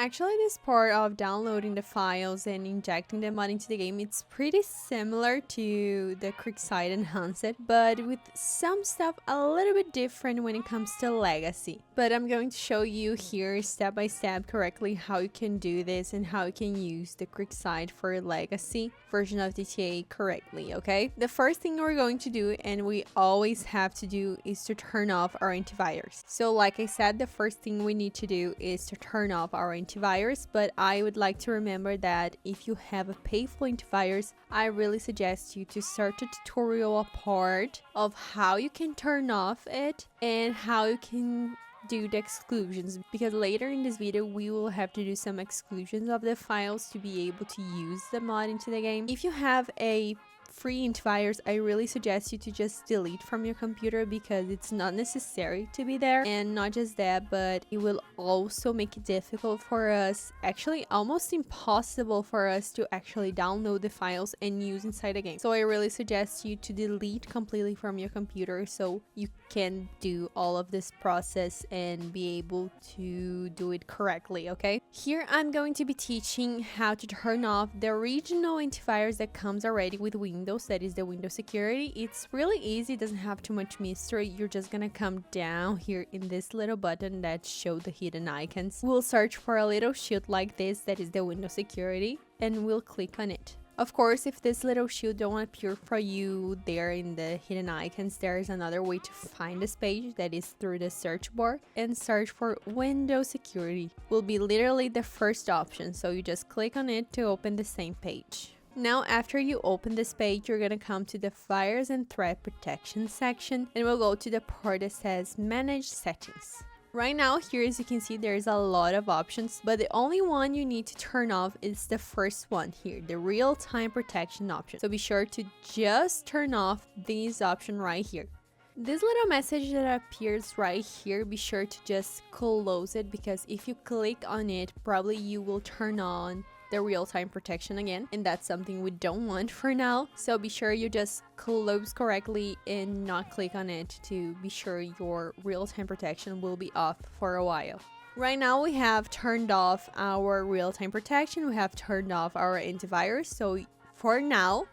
Actually, this part of downloading the files and injecting them into the game, it's pretty similar to the creekside Enhanced, but with some stuff a little bit different when it comes to legacy. But I'm going to show you here step by step correctly how you can do this and how you can use the creekside for legacy version of GTA correctly, okay? The first thing we're going to do, and we always have to do, is to turn off our antivirus. So like I said, the first thing we need to do is to turn off our antivirus, but I would like to remember that if you have a painful antivirus, I really suggest you to start a tutorial apart of how you can turn off it and how you can do the exclusions, because later in this video we will have to do some exclusions of the files to be able to use the mod into the game. If you have a free antivirus, I really suggest you to just delete from your computer because it's not necessary to be there. And not just that, but it will also make it difficult for us, actually almost impossible for us to actually download the files and use inside the game. So I really suggest you to delete completely from your computer so you can do all of this process and be able to do it correctly, okay? Here I'm going to be teaching how to turn off the original antivirus that comes already with Windows, that is the Windows security. It's really easy, it doesn't have too much mystery. You're just gonna come down here in this little button that shows the hidden icons. We'll search for a little shield like this, that is the Windows security, and we'll click on it. Of course, if this little shield don't appear for you there in the hidden icons, there is another way to find this page, that is through the search bar, and search for Windows security. Will be literally the first option, so you just click on it to open the same page. Now, after you open this page, you're gonna come to the Virus and Threat Protection section, and we'll go to the part that says Manage Settings. Right now, here as you can see, there's a lot of options, but the only one you need to turn off is the first one here, the real-time protection option. So be sure to just turn off this option right here. This little message that appears right here, be sure to just close it, because if you click on it, probably you will turn on the real-time protection again, and that's something we don't want for now. So be sure you just close correctly and not click on it to be sure your real-time protection will be off for a while. Right now we have turned off our real-time protection, we have turned off our antivirus, so for now,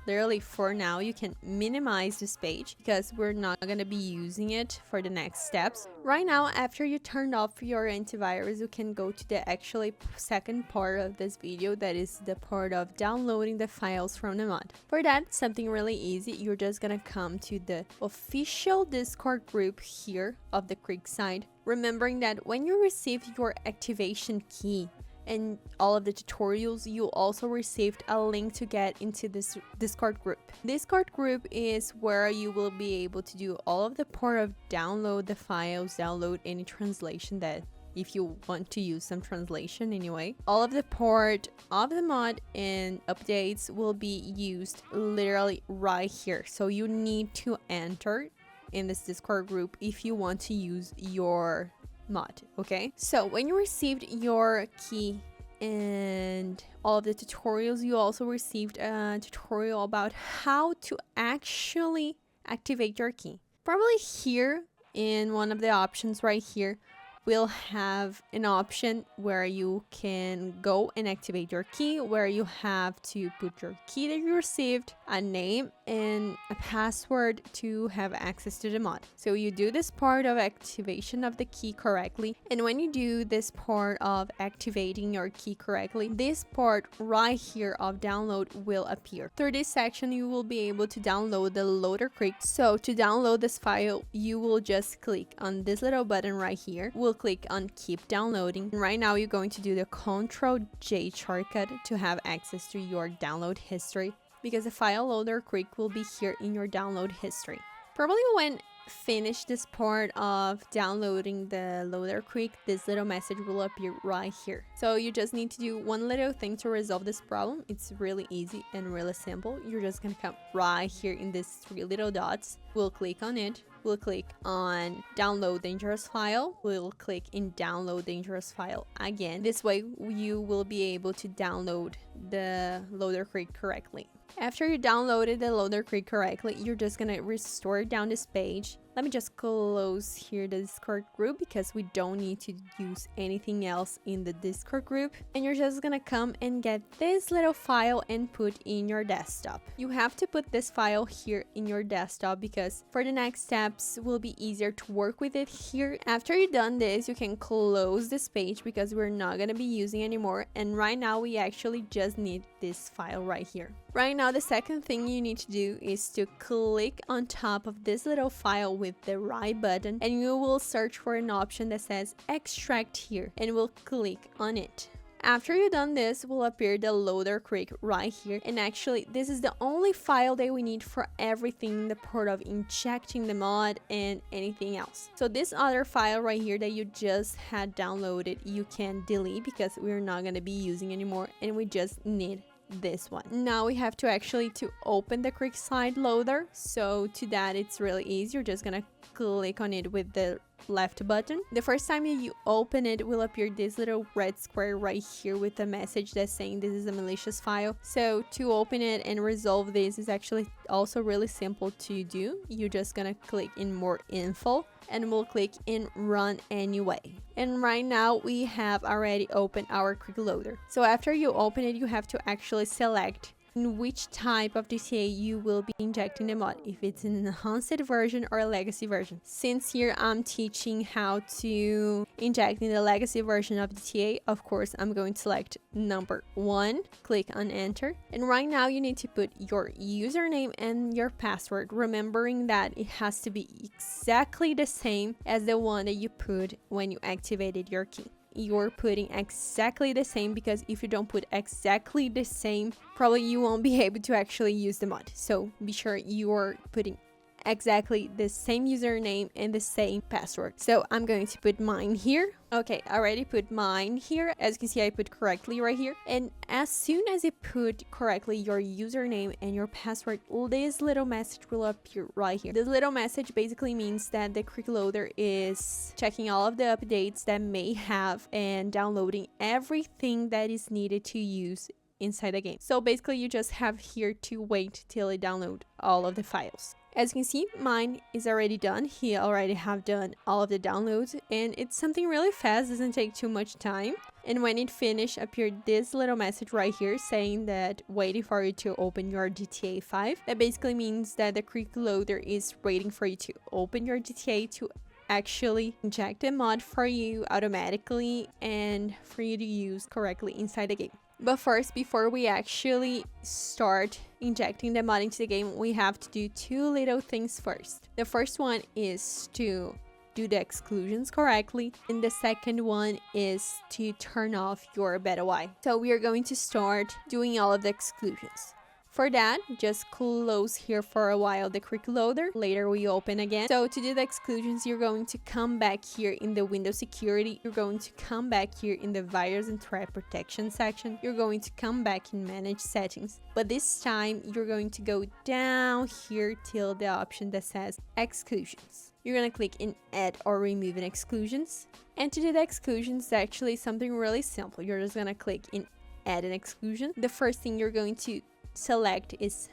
literally for now, you can minimize this page because we're not going to be using it for the next steps. Right now, after you turned off your antivirus, you can go to the actually second part of this video, that is the part of downloading the files from the mod. For that, something really easy, you're just going to come to the official Discord group here of the creekside, remembering that when you receive your activation key and all of the tutorials, you also received a link to get into this Discord group. Discord group is where you will be able to do all of the part of download the files, download any translation that if you want to use some translation anyway. All of the part of the mod and updates will be used literally right here. So you need to enter in this Discord group if you want to use your mod, okay? So when you received your key and all of the tutorials, you also received a tutorial about how to actually activate your key. Probably here in one of the options right here, we'll have an option where you can go and activate your key, where you have to put your key that you received, a name, and a password to have access to the mod. So you do this part of activation of the key correctly, and when you do this part of activating your key correctly, this part right here of download will appear. Through this section, you will be able to download the loader creek. So to download this file, you will just click on this little button right here. We'll click on keep downloading. And right now you're going to do the Ctrl-J shortcut to have access to your download history, because the file loader creek will be here in your download history. Probably when finish this part of downloading the loader creek, this little message will appear right here. So you just need to do one little thing to resolve this problem. It's really easy and really simple. You're just gonna come right here in these three little dots. We'll click on it. We'll click on download dangerous file. We'll click in download dangerous file again. This way you will be able to download the loader creek correctly. After you downloaded the loader creek correctly, you're just gonna restore down this page Let me just close here the Discord group because we don't need to use anything else in the Discord group. And you're just gonna come and get this little file and put in your desktop. You have to put this file here in your desktop because for the next steps will be easier to work with it here. After you've done this, you can close this page because we're not gonna be using anymore. And right now we actually just need this file right here. Right now, the second thing you need to do is to click on top of this little file with the right button, and you will search for an option that says extract here, and we'll click on it. After you've done this, will appear the loader creek right here, and actually this is the only file that we need for everything in the part of injecting the mod and anything else. So this other file right here that you just had downloaded, you can delete because we're not going to be using anymore, and we just need this one. Now we have to open the creekside loader. So to that, it's really easy. You're just gonna click on it with the left button. The first time you open it, will appear this little red square right here with a message that's saying this is a malicious file. So to open it and resolve this is actually also really simple to do. You're just gonna click in more info, and we'll click in run anyway. And right now we have already opened our quick loader. So after you open it, you have to actually select in which type of GTA you will be injecting the mod, if it's an enhanced version or a legacy version. Since here I'm teaching how to inject in the legacy version of GTA, of course I'm going to select number 1, click on enter, and right now you need to put your username and your password, remembering that it has to be exactly the same as the one that you put when you activated your key. You're putting exactly the same, because if you don't put exactly the same, probably you won't be able to actually use the mod. So be sure you're putting exactly the same username and the same password. So I'm going to put mine here. Okay, I already put mine here. As you can see, I put correctly right here. And as soon as you put correctly your username and your password, this little message will appear right here. This little message basically means that the quick loader is checking all of the updates that may have and downloading everything that is needed to use inside the game. So basically you just have here to wait till it download all of the files. As you can see, mine is already done. He already have done all of the downloads, and it's something really fast, doesn't take too much time. And when it finished, appeared this little message right here saying that waiting for you to open your GTA 5. That basically means that the quick loader is waiting for you to open your GTA to actually inject the mod for you automatically and for you to use correctly inside the game. But first, before we actually start injecting the mod into the game, we have to do two little things first. The first one is to do the exclusions correctly, and the second one is to turn off your beta Y. So we are going to start doing all of the exclusions. For that, just close here for a while the quick loader. Later we open again. So to do the exclusions, you're going to come back here in the Windows security. You're going to come back here in the virus and threat protection section. You're going to come back in manage settings. But this time, you're going to go down here till the option that says exclusions. You're going to click in add or remove an exclusions. And to do the exclusions, it's actually something really simple. You're just going to click in add an exclusion. The first thing you're going to select is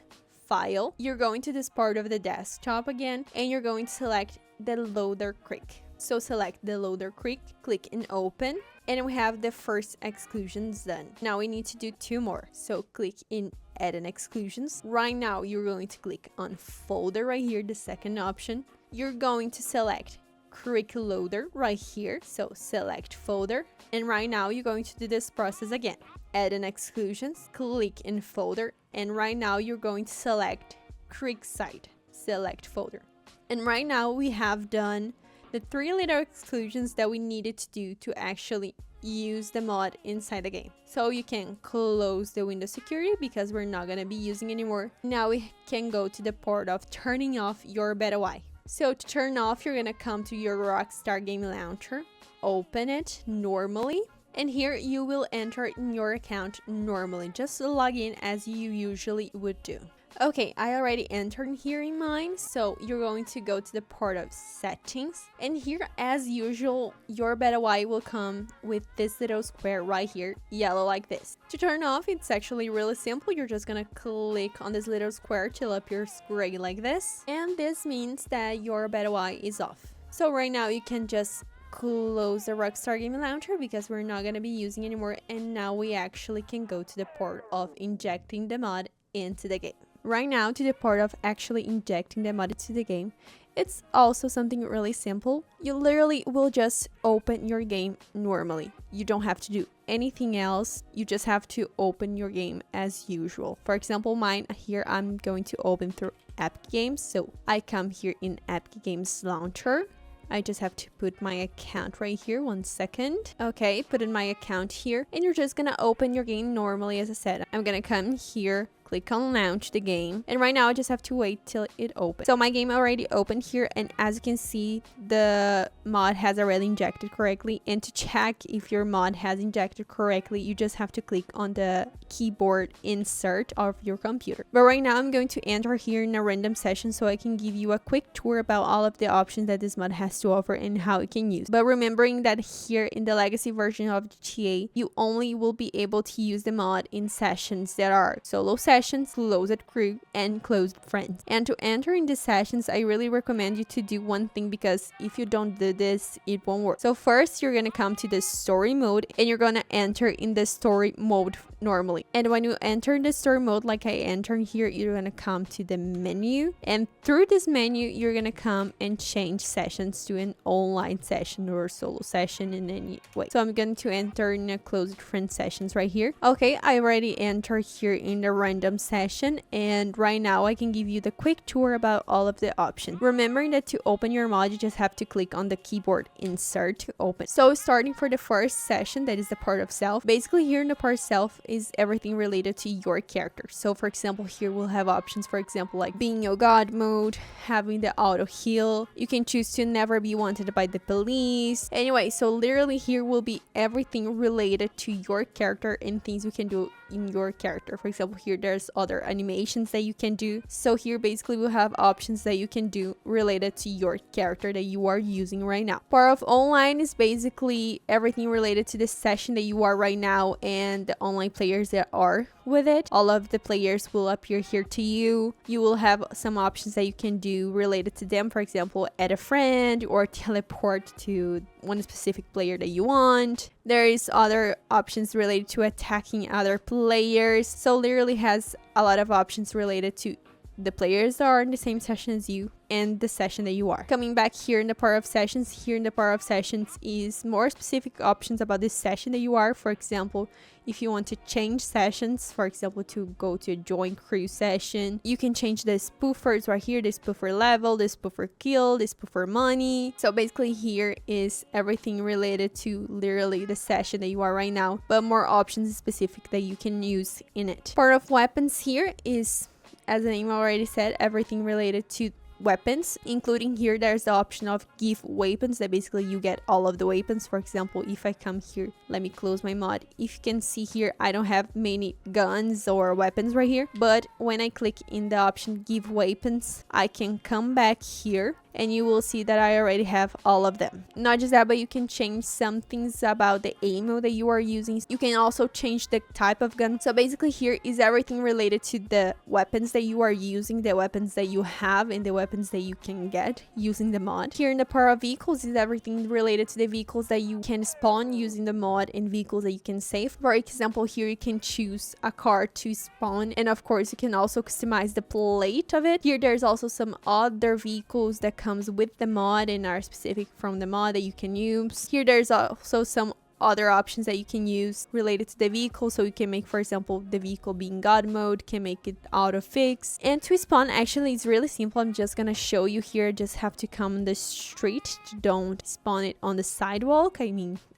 file. You're going to this part of the desktop again, and you're going to select the loader creek. So select the loader creek, click in open, and we have the first exclusions done. Now we need to do two more. So click in add an exclusions. Right now you're going to click on folder right here, the second option. You're going to select creek loader right here, so select folder, and right now you're going to do this process again. Add an exclusions, click in folder, and right now you're going to select creekside, select folder. And right now we have done the three little exclusions that we needed to do to actually use the mod inside the game. So you can close the Windows security because we're not going to be using anymore. Now we can go to the part of turning off your beta Y. So to turn off, you're going to come to your Rockstar game launcher, open it normally, and here you will enter in your account normally, just log in as you usually would do. Okay, I already entered here in mine, so you're going to go to the part of settings, and here as usual your beta Y will come with this little square right here, yellow like this. To turn off, it's actually really simple. You're just gonna click on this little square till it appears gray like this, and and this means that your beta UI is off. So right now you can just close the Rockstar Gaming Launcher because we're not going to be using it anymore, and now we actually can go to the part of injecting the mod into the game. Right now, to the part of actually injecting the mod into the game, it's also something really simple. You literally will just open your game normally. You don't have to do anything else. You just have to open your game as usual. For example, mine here, I'm going to open through Epic Games. So I come here in Epic Games Launcher. I just have to put my account right here. 1 second. Okay, put in my account here. And you're just gonna open your game normally, as I said. I'm gonna come here, click on launch the game, and right now I just have to wait till it opens. So my game already opened here, and as you can see, the mod has already injected correctly. And to check if your mod has injected correctly, you just have to click on the keyboard insert of your computer. But right now I'm going to enter here in a random session so I can give you a quick tour about all of the options that this mod has to offer and how it can use. But remembering that here in the legacy version of GTA, you only will be able to use the mod in sessions that are solo sessions, closed crew, and closed friends. And to enter in these sessions, I really recommend you to do one thing, because if you don't do this, it won't work. So first, you're gonna come to the story mode, and you're gonna enter in the story mode normally. And when you enter in the story mode, like I entered here, you're gonna come to the menu, and through this menu, you're gonna come and change sessions to an online session or solo session in any way. So I'm going to enter in a closed friend sessions right here. Okay, I already entered here in the random session, and right now I can give you the quick tour about all of the options. Remembering that to open your mod, you just have to click on the keyboard insert to open. So starting for the first session, that is the part of self. Basically here in the part self is everything related to your character. So for example, here we'll have options, for example, like being your god mode, having the auto heal. You can choose to never be wanted by the police. Anyway, so literally here will be everything related to your character and things you can do in your character. For example, here there's other animations that you can do. So here basically we'll have options that you can do related to your character that you are using right now. Part of online is basically everything related to the session that you are right now and the online players that are with it. All of the players will appear here to you. You will have some options that you can do related to them. For example, add a friend or teleport to one specific player that you want. There is other options related to attacking other players. So literally has a lot of options related to the players that are in the same session as you and the session that you are. Coming back here in the part of sessions, here in the part of sessions is more specific options about this session that you are. For example, if you want to change sessions, for example, to go to a join crew session, you can change the spoofers right here, the spoofer level, the spoofer kill, the spoofer money. So basically here is everything related to literally the session that you are right now, but more options specific that you can use in it. Part of weapons here is, as the name already said, everything related to weapons, including here there's the option of give weapons, that basically you get all of the weapons. For example, if I come here, let me close my mod. If you can see here, I don't have many guns or weapons right here, but when I click in the option give weapons, I can come back here and you will see that I already have all of them. Not just that, but you can change some things about the ammo that you are using. You can also change the type of gun. So basically here is everything related to the weapons that you are using, the weapons that you have, and the weapons that you can get using the mod. Here in the part of vehicles is everything related to the vehicles that you can spawn using the mod and vehicles that you can save. For example, here you can choose a car to spawn, and of course you can also customize the plate of it. Here there's also some other vehicles that comes with the mod and are specific from the mod that you can use. Here there's also some other options that you can use related to the vehicle. So you can make, for example, the vehicle being god mode, can make it auto fix. And to spawn, actually it's really simple. I'm just gonna show you here. Just have to come on the street. Don't spawn it on the sidewalk.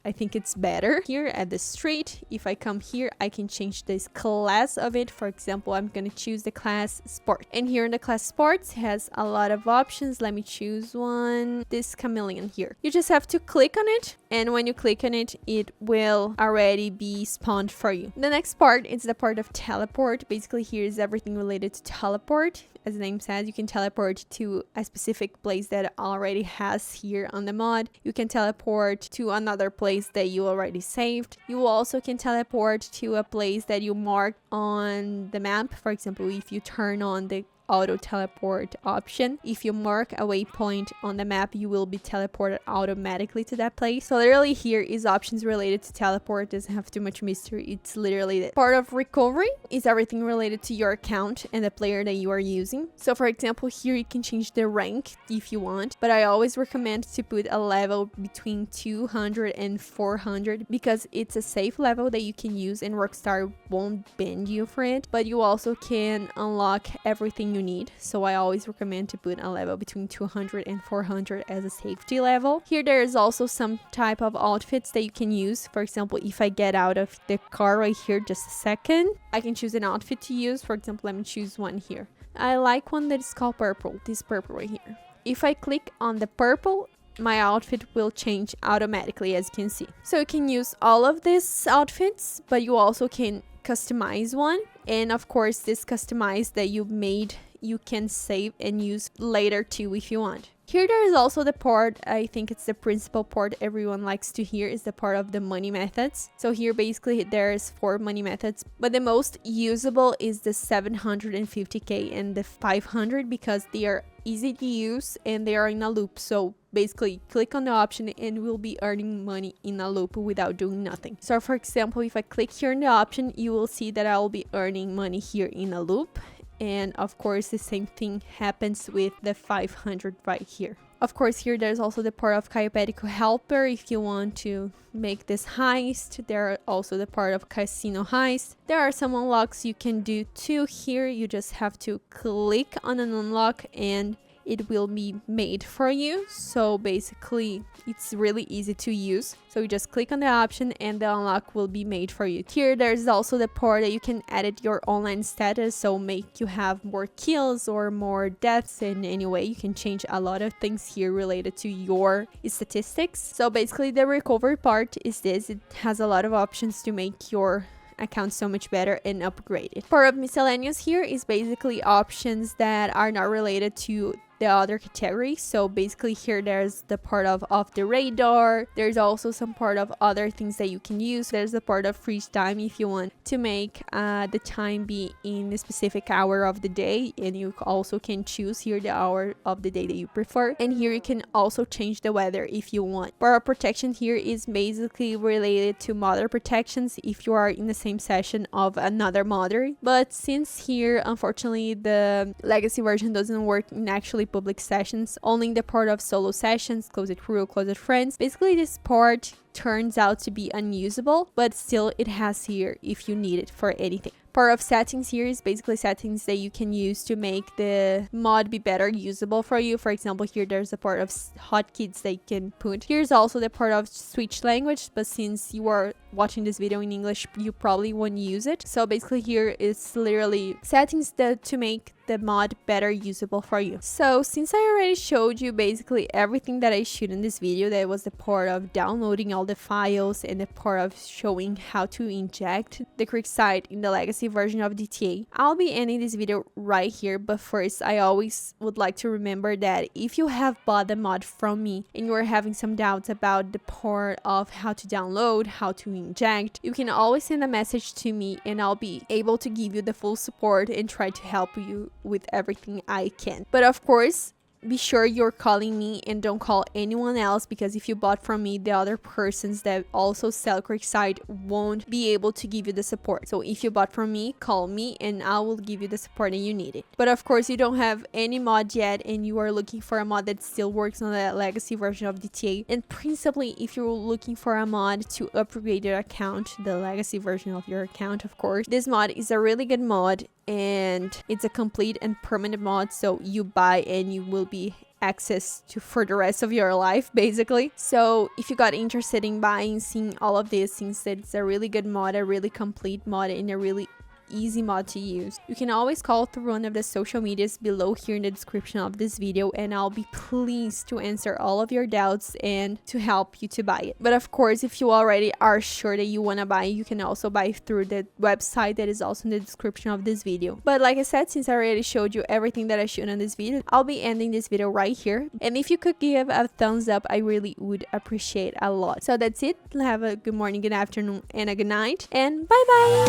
I think it's better here at the street. If I come here, I can change this class of it. For example, I'm gonna choose the class sport, and here in the class sports has a lot of options. Let me choose one, this chameleon here. You just have to click on it, and when you click on it, it will already be spawned for you. The next part is the part of teleport. Basically here is everything related to teleport. As the name says, you can teleport to a specific place that already has here on the mod. You can teleport to another place that you already saved. You also can teleport to a place that you marked on the map. For example, if you turn on the auto teleport option. If you mark a waypoint on the map, you will be teleported automatically to that place. So literally here is options related to teleport. Doesn't have too much mystery. It's literally the part of recovery is everything related to your account and the player that you are using. So for example, here you can change the rank if you want, but I always recommend to put a level between 200 and 400 because it's a safe level that you can use and Rockstar won't ban you for it, but you also can unlock everything you need. So I always recommend to put a level between 200 and 400 as a safety level. Here there is also some type of outfits that you can use. For example, if I get out of the car right here, just a second, I can choose an outfit to use. For example, let me choose one here. I like one that is called purple, this purple right here. If I click on the purple, my outfit will change automatically, as you can see. So you can use all of these outfits, but you also can customize one. And of course, this customized that you made, you can save and use later too if you want. Here there is also the part, I think it's the principal part everyone likes to hear, is the part of the money methods. So here basically there's 4 money methods, but the most usable is the 750k and the 500 because they are easy to use and they are in a loop. So basically click on the option and we'll be earning money in a loop without doing nothing. So for example, if I click here in the option, you will see that I will be earning money here in a loop. And of course, the same thing happens with the 500 right here. Of course, here there's also the part of Chiropedical Helper if you want to make this heist. There are also the part of Casino Heist. There are some unlocks you can do too here. You just have to click on an unlock and it will be made for you. So basically it's really easy to use. So you just click on the option and the unlock will be made for you. Here there's also the part that you can edit your online status, so make you have more kills or more deaths in any way. You can change a lot of things here related to your statistics. So basically the recovery part is this. It has a lot of options to make your account so much better and upgrade it. Part of miscellaneous here is basically options that are not related to the other categories. So basically here there's the part of off the radar. There's also some part of other things that you can use. There's the part of freeze time if you want to make the time be in a specific hour of the day, and you also can choose here the hour of the day that you prefer. And here you can also change the weather if you want. Part of protection here is basically related to modder protections if you are in the same session of another modder, but since here unfortunately the legacy version doesn't work in actually public sessions, only in the part of solo sessions, closed crew, closed friends. Basically this part turns out to be unusable, but still it has here if you need it for anything. Part of settings here is basically settings that you can use to make the mod be better usable for you. For example, here there's a part of hotkeys that you can put. Here's also the part of switch language, but since you are watching this video in English, you probably won't use it. So basically here is literally settings that to make the mod better usable for you. So since I already showed you basically everything that I showed in this video, that was the part of downloading all the files and the part of showing how to inject the creekside in the legacy version of GTA, I'll be ending this video right here. But first, I always would like to remember that if you have bought the mod from me and you are having some doubts about the part of how to download, how to inject, you can always send a message to me and I'll be able to give you the full support and try to help you with everything I can. But of course, be sure you're calling me and don't call anyone else, because if you bought from me, the other persons that also sell creekside won't be able to give you the support. So if you bought from me, call me and I will give you the support that you need it. But of course, you don't have any mod yet and you are looking for a mod that still works on the legacy version of GTA, and principally if you're looking for a mod to upgrade your account, the legacy version of your account, of course, this mod is a really good mod and it's a complete and permanent mod, so you buy and you will be access to for the rest of your life basically. So if you got interested in buying, seeing all of these things, that it's a really good mod, a really complete mod, and a really easy mod to use, you can always call through one of the social medias below here in the description of this video, and I'll be pleased to answer all of your doubts and to help you to buy it. But of course, if you already are sure that you want to buy, you can also buy through the website that is also in the description of this video. But like I said, since I already showed you everything that I showed in this video, I'll be ending this video right here, and if you could give a thumbs up, I really would appreciate a lot. So that's it. Have a good morning, good afternoon, and a good night, and bye bye.